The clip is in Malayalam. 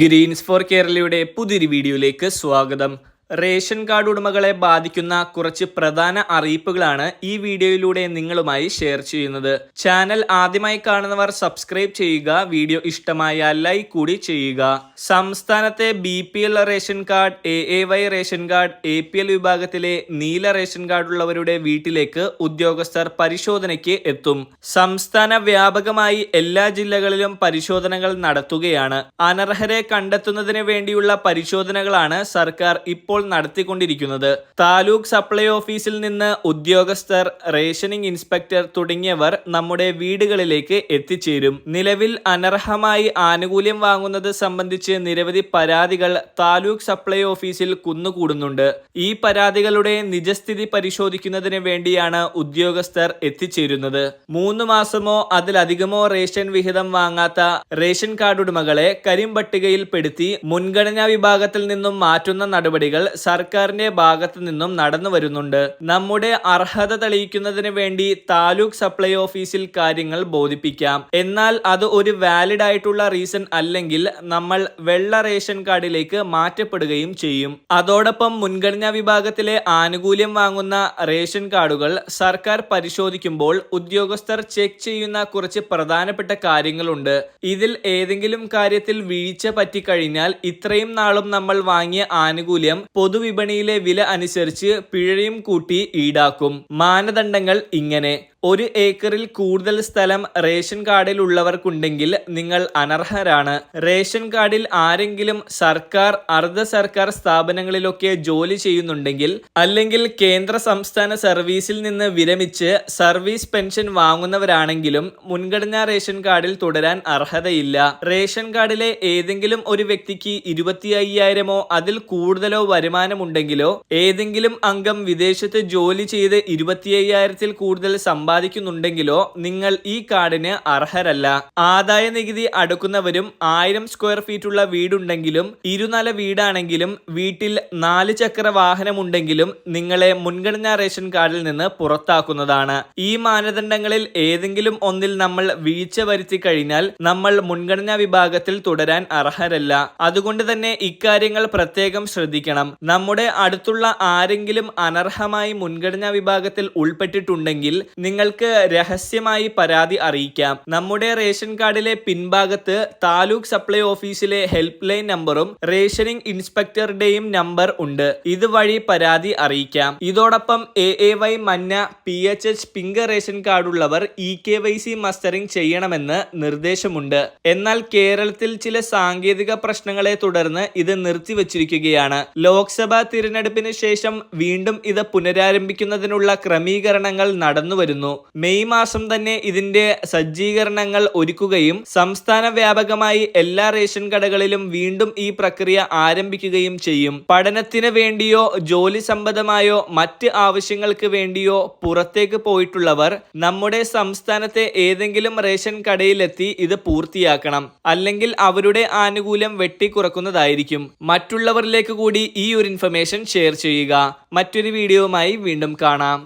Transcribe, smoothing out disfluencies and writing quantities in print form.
ഗ്രീൻസ് ഫോർ കേരളയുടെ പുതിയൊരു വീഡിയോയിലേക്ക് സ്വാഗതം. റേഷൻ കാർഡ് ഉടമകളെ ബാധിക്കുന്ന കുറച്ച് പ്രധാന അറിയിപ്പുകളാണ് ഈ വീഡിയോയിലൂടെ നിങ്ങളുമായി ഷെയർ ചെയ്യുന്നത്. ചാനൽ ആദ്യമായി കാണുന്നവർ സബ്സ്ക്രൈബ് ചെയ്യുക, വീഡിയോ ഇഷ്ടമായാൽ ലൈക്ക് കൂടി ചെയ്യുക. സംസ്ഥാനത്തെ BPL ration card, AAY ration card, APL വിഭാഗത്തിലെ നീല റേഷൻ കാർഡ് ഉള്ളവരുടെ വീട്ടിലേക്ക് ഉദ്യോഗസ്ഥർ പരിശോധനയ്ക്ക് എത്തും. സംസ്ഥാന വ്യാപകമായി എല്ലാ ജില്ലകളിലും പരിശോധനകൾ നടത്തുകയാണ്. അനർഹരെ കണ്ടെത്തുന്നതിന് വേണ്ടിയുള്ള പരിശോധനകളാണ് സർക്കാർ ഇപ്പോൾ നടത്തിക്കൊണ്ടിരിക്കുന്നത്. താലൂക്ക് സപ്ലൈ ഓഫീസിൽ നിന്ന് ഉദ്യോഗസ്ഥർ, റേഷനിംഗ് ഇൻസ്പെക്ടർ തുടങ്ങിയവർ നമ്മുടെ വീടുകളിലേക്ക് എത്തിച്ചേരും. നിലവിൽ അനർഹമായി ആനുകൂല്യം വാങ്ങുന്നത് സംബന്ധിച്ച് നിരവധി പരാതികൾ താലൂക്ക് സപ്ലൈ ഓഫീസിൽ കുന്നുകൂടുന്നുണ്ട്. ഈ പരാതികളുടെ നിജസ്ഥിതി പരിശോധിക്കുന്നതിന് വേണ്ടിയാണ് ഉദ്യോഗസ്ഥർ എത്തിച്ചേരുന്നത്. 3 മാസമോ അതിലധികമോ റേഷൻ വിഹിതം വാങ്ങാത്ത റേഷൻ കാർഡ് ഉടമകളെ കരിമ്പട്ടികയിൽപ്പെടുത്തി മുൻഗണനാ വിഭാഗത്തിൽ നിന്നും മാറ്റുന്ന നടപടികൾ സർക്കാരിന്റെ ഭാഗത്തു നിന്നും നടന്നു വരുന്നുണ്ട്. നമ്മുടെ അർഹത തെളിയിക്കുന്നതിന് വേണ്ടി താലൂക്ക് സപ്ലൈ ഓഫീസിൽ കാര്യങ്ങൾ ബോധിപ്പിക്കാം. എന്നാൽ അത് ഒരു വാലിഡ് ആയിട്ടുള്ള റീസൺ അല്ലെങ്കിൽ നമ്മൾ വെള്ള റേഷൻ കാർഡിലേക്ക് മാറ്റപ്പെടുകയും ചെയ്യും. അതോടൊപ്പം മുൻഗണനാ വിഭാഗത്തിലെ ആനുകൂല്യം വാങ്ങുന്ന റേഷൻ കാർഡുകൾ സർക്കാർ പരിശോധിക്കുമ്പോൾ ഉദ്യോഗസ്ഥർ ചെക്ക് ചെയ്യുന്ന കുറച്ച് പ്രധാനപ്പെട്ട കാര്യങ്ങളുണ്ട്. ഇതിൽ ഏതെങ്കിലും കാര്യത്തിൽ വീഴ്ച പറ്റിക്കഴിഞ്ഞാൽ ഇത്രയും നാളും നമ്മൾ വാങ്ങിയ ആനുകൂല്യം പൊതുവിപണിയിലെ വില അനുസരിച്ച് പിഴയും കൂട്ടി ഈടാക്കും. മാനദണ്ഡങ്ങൾ ഇങ്ങനെ: 1 ഏക്കറിൽ കൂടുതൽ സ്ഥലം റേഷൻ കാർഡിൽ ഉള്ളവർക്കുണ്ടെങ്കിൽ നിങ്ങൾ അനർഹരാണ്. റേഷൻ കാർഡിൽ ആരെങ്കിലും സർക്കാർ, അർദ്ധ സർക്കാർ സ്ഥാപനങ്ങളിലൊക്കെ ജോലി ചെയ്യുന്നുണ്ടെങ്കിൽ, അല്ലെങ്കിൽ കേന്ദ്ര സംസ്ഥാന സർവീസിൽ നിന്ന് വിരമിച്ച് സർവീസ് പെൻഷൻ വാങ്ങുന്നവരാണെങ്കിലും മുൻഗണനാ റേഷൻ കാർഡിൽ തുടരാൻ അർഹതയില്ല. റേഷൻ കാർഡിലെ ഏതെങ്കിലും ഒരു വ്യക്തിക്ക് 25,000 അതിൽ കൂടുതലോ വരുമാനമുണ്ടെങ്കിലോ, ഏതെങ്കിലും അംഗം വിദേശത്ത് ജോലി ചെയ്ത് 25,000-ൽ കൂടുതൽ സമ്പാദിക്കുന്നുണ്ടെങ്കിലോ നിങ്ങൾ ഈ കാർഡിന് അർഹരല്ല. ആദായ നികുതി അടക്കുന്നവരും 1000 സ്ക്വയർ ഫീറ്റ് ഉള്ള വീടുണ്ടെങ്കിലും, ഇരുനില വീടാണെങ്കിലും, വീട്ടിൽ 4 ചക്ര വാഹനമുണ്ടെങ്കിലും നിങ്ങളെ മുൻഗണനാ റേഷൻ കാർഡിൽ നിന്ന് പുറത്താക്കുന്നതാണ്. ഈ മാനദണ്ഡങ്ങളിൽ ഏതെങ്കിലും ഒന്നിൽ നമ്മൾ വീഴ്ച വരുത്തി കഴിഞ്ഞാൽ നമ്മൾ മുൻഗണനാ വിഭാഗത്തിൽ തുടരാൻ അർഹരല്ല. അതുകൊണ്ട് തന്നെ ഇക്കാര്യങ്ങൾ പ്രത്യേകം ശ്രദ്ധിക്കണം. നമ്മുടെ അടുത്തുള്ള ആരെങ്കിലും അനർഹമായി മുൻഗണനാ വിഭാഗത്തിൽ ഉൾപ്പെട്ടിട്ടുണ്ടെങ്കിൽ നിങ്ങൾക്ക് രഹസ്യമായി പരാതി അറിയിക്കാം. നമ്മുടെ റേഷൻ കാർഡിലെ പിൻഭാഗത്ത് താലൂക്ക് സപ്ലൈ ഓഫീസിലെ ഹെൽപ്പ് ലൈൻ നമ്പറും റേഷനിംഗ് ഇൻസ്പെക്ടറുടെയും നമ്പർ ഉണ്ട്. ഇതുവഴി പരാതി അറിയിക്കാം. ഇതോടൊപ്പം AAY മഞ്ഞ, PHH പിങ്ക് റേഷൻ കാർഡുള്ളവർ EKYC മസ്റ്ററിംഗ് ചെയ്യണമെന്ന് നിർദ്ദേശമുണ്ട്. എന്നാൽ കേരളത്തിൽ ചില സാങ്കേതിക പ്രശ്നങ്ങളെ തുടർന്ന് ഇത് നിർത്തിവച്ചിരിക്കുകയാണ്. ലോക്സഭാ തിരഞ്ഞെടുപ്പിന് ശേഷം വീണ്ടും ഇത് പുനരാരംഭിക്കുന്നതിനുള്ള ക്രമീകരണങ്ങൾ നടന്നുവരുന്നു. മെയ് മാസം തന്നെ ഇതിന്റെ സജ്ജീകരണങ്ങൾ ഒരുക്കുകയും സംസ്ഥാന വ്യാപകമായി എല്ലാ റേഷൻ കടകളിലും വീണ്ടും ഈ പ്രക്രിയ ആരംഭിക്കുകയും ചെയ്യും. പഠനത്തിന് വേണ്ടിയോ ജോലി സംബന്ധമായോ മറ്റ് ആവശ്യങ്ങൾക്ക് വേണ്ടിയോ പുറത്തേക്ക് പോയിട്ടുള്ളവർ നമ്മുടെ സംസ്ഥാനത്തെ ഏതെങ്കിലും റേഷൻ കടയിലെത്തി ഇത് പൂർത്തിയാക്കണം. അല്ലെങ്കിൽ അവരുടെ ആനുകൂല്യം വെട്ടിക്കുറക്കുന്നതായിരിക്കും. മറ്റുള്ളവരിലേക്ക് കൂടി ഈ ഒരു ഇൻഫർമേഷൻ ഷെയർ ചെയ്യുക. മറ്റൊരു വീഡിയോയുമായി വീണ്ടും കാണാം.